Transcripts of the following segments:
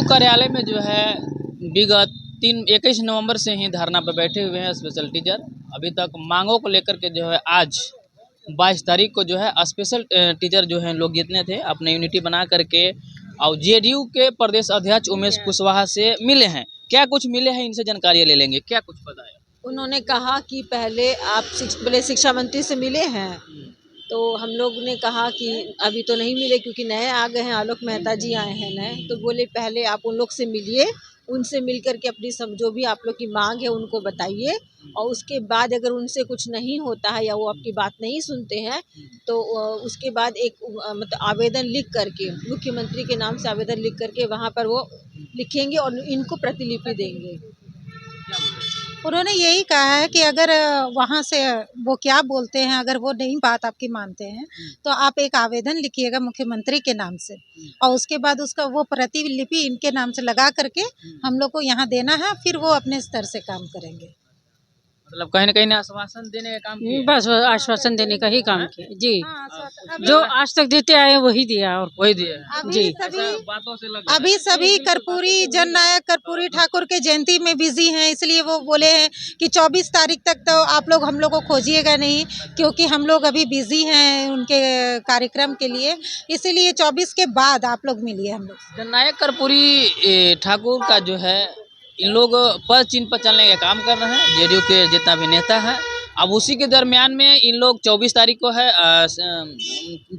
कार्यालय में जो है विगत 21 नवंबर से ही धरना पर बैठे हुए हैं स्पेशल टीचर। अभी तक मांगों को लेकर के जो है आज 22 तारीख को जो है स्पेशल टीचर जो है लोग जितने थे अपने यूनिटी बना करके और जेडीयू के प्रदेश अध्यक्ष उमेश कुशवाहा से मिले हैं। क्या कुछ मिले हैं इनसे जानकारी ले लेंगे। क्या कुछ पता है? उन्होंने कहा कि पहले आप बोले शिक्षा मंत्री से मिले हैं, तो हम लोग ने कहा कि अभी तो नहीं मिले क्योंकि नए आ गए हैं, आलोक मेहता जी आए हैं नए। तो बोले पहले आप उन लोग से मिलिए, उनसे मिल करके अपनी सब जो भी आप लोग की मांग है उनको बताइए, और उसके बाद अगर उनसे कुछ नहीं होता है या वो आपकी बात नहीं सुनते हैं तो उसके बाद एक मतलब आवेदन लिख करके मुख्यमंत्री के नाम से आवेदन लिख करके वहाँ पर वो लिखेंगे और इनको प्रतिलिपि देंगे। उन्होंने यही कहा है कि अगर वहाँ से वो क्या बोलते हैं, अगर वो नहीं बात आपकी मानते हैं तो आप एक आवेदन लिखिएगा मुख्यमंत्री के नाम से, और उसके बाद उसका वो प्रतिलिपि इनके नाम से लगा करके हम लोग को यहाँ देना है, फिर वो अपने स्तर से काम करेंगे। मतलब कहीं ना कहीं आश्वासन देने का काम किया। बस आश्वासन देने का ही काम किया जी। जो जो आज तक देते आए हैं वही दिया और वही दिया जी। बातों से लग अभी सभी कर्पूरी जननायक कर्पूरी ठाकुर के जयंती में बिजी हैं, इसलिए वो बोले हैं कि 24 तारीख तक तो आप लोग हम लोग को खोजिएगा नहीं, क्योंकि हम लोग अभी बिजी हैं उनके कार्यक्रम के लिए, इसीलिए 24 के बाद आप लोग मिलिए हम लोग। जननायक कर्पूरी ठाकुर का जो है इन लोग पद चिन्ह पर चलने का काम कर रहे हैं, जेडीयू के जितना भी नेता है। अब उसी के दरमियान में इन लोग 24 तारीख को है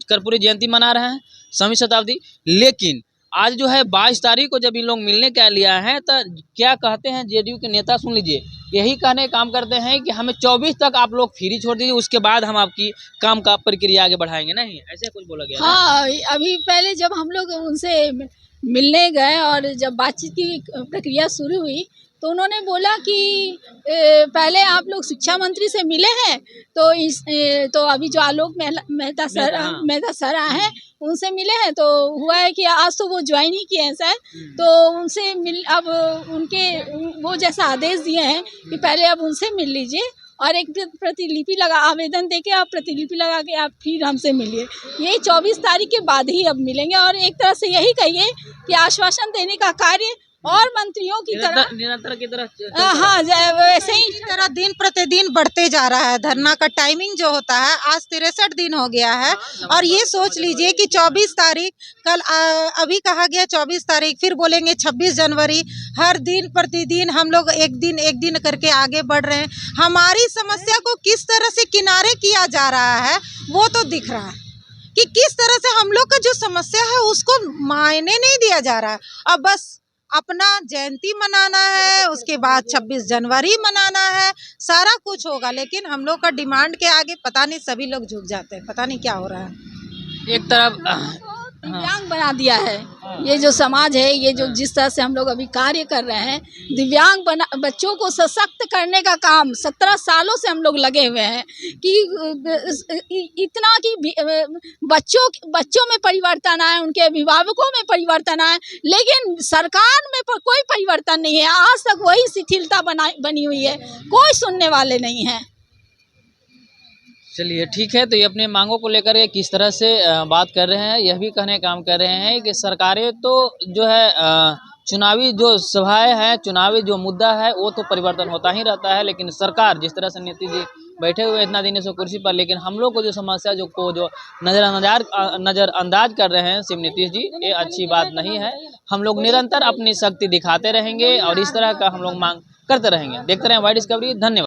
कर्पूरी जयंती मना रहे हैं, 100वीं शताब्दी। लेकिन आज जो है 22 तारीख को जब इन लोग मिलने के लिए आए हैं तो क्या कहते हैं जेडीयू के नेता, सुन लीजिए। यही कहने का काम करते हैं कि हमें 24 तक आप लोग फ्री छोड़ दीजिए, उसके बाद हम आपकी काम का प्रक्रिया आगे बढ़ाएंगे। नहीं, ऐसे कुछ बोला गया? हाँ, अभी पहले जब हम लोग उनसे मिलने गए और जब बातचीत की प्रक्रिया शुरू हुई तो उन्होंने बोला कि पहले आप लोग शिक्षा मंत्री से मिले हैं तो अभी जो आलोक मेहता सर आए हैं उनसे मिले हैं, तो हुआ है कि आज तो वो ज्वाइन ही किए हैं सर, तो उनसे अब उनके वो जैसा आदेश दिए हैं कि पहले अब उनसे मिल लीजिए और एक प्रतिलिपि लगा आवेदन देके आप प्रतिलिपि लगा के आप फिर हमसे मिलिए। यही 24 तारीख के बाद ही अब मिलेंगे, और एक तरह से यही कहिए कि आश्वासन देने का कार्य और मंत्रियों की तरह निरंतर की तरह हाँ वैसे ही तरह दिन प्रतिदिन बढ़ते जा रहा है। धरना का टाइमिंग जो होता है आज 63 दिन हो गया है, और ये सोच लीजिए कि 24 तारीख कल अभी कहा गया 24 तारीख, फिर बोलेंगे 26 जनवरी। हर दिन प्रतिदिन हम लोग एक दिन करके आगे बढ़ रहे हैं। हमारी समस्या को किस तरह से किनारे किया जा रहा है वो तो दिख रहा है कि किस तरह से हम लोग का जो समस्या है उसको मायने नहीं दिया जा रहा है। अब बस अपना जयंती मनाना है, उसके बाद 26 जनवरी मनाना है, सारा कुछ होगा, लेकिन हम लोग का डिमांड के आगे पता नहीं सभी लोग झुक जाते हैं, पता नहीं क्या हो रहा है। एक तरफ दिव्यांग बना दिया है ये जो समाज है, ये जो जिस तरह से हम लोग अभी कार्य कर रहे हैं, दिव्यांग बच्चों को सशक्त करने का काम 17 सालों से हम लोग लगे हुए हैं कि इतना कि बच्चों में परिवर्तन आए, उनके अभिभावकों में परिवर्तन आए, लेकिन सरकार में कोई परिवर्तन नहीं है। आज तक वही शिथिलता बनी हुई है, कोई सुनने वाले नहीं है। चलिए ठीक है, तो ये अपने मांगों को लेकर के किस तरह से बात कर रहे हैं, यह भी कहने का काम कर रहे हैं कि सरकारें तो जो है चुनावी जो सभाएं हैं, चुनावी जो मुद्दा है वो तो परिवर्तन होता ही रहता है, लेकिन सरकार जिस तरह से नीतीश जी बैठे हुए इतना दिन से कुर्सी पर, लेकिन हम लोग को जो समस्या जो नज़रअंदाज कर रहे हैं सिर्फ नीतीश जी, ये अच्छी बात नहीं है। हम लोग निरंतर अपनी शक्ति दिखाते रहेंगे और इस तरह का हम लोग मांग करते रहेंगे। देखते रहें वाई डिस्कवरी। धन्यवाद।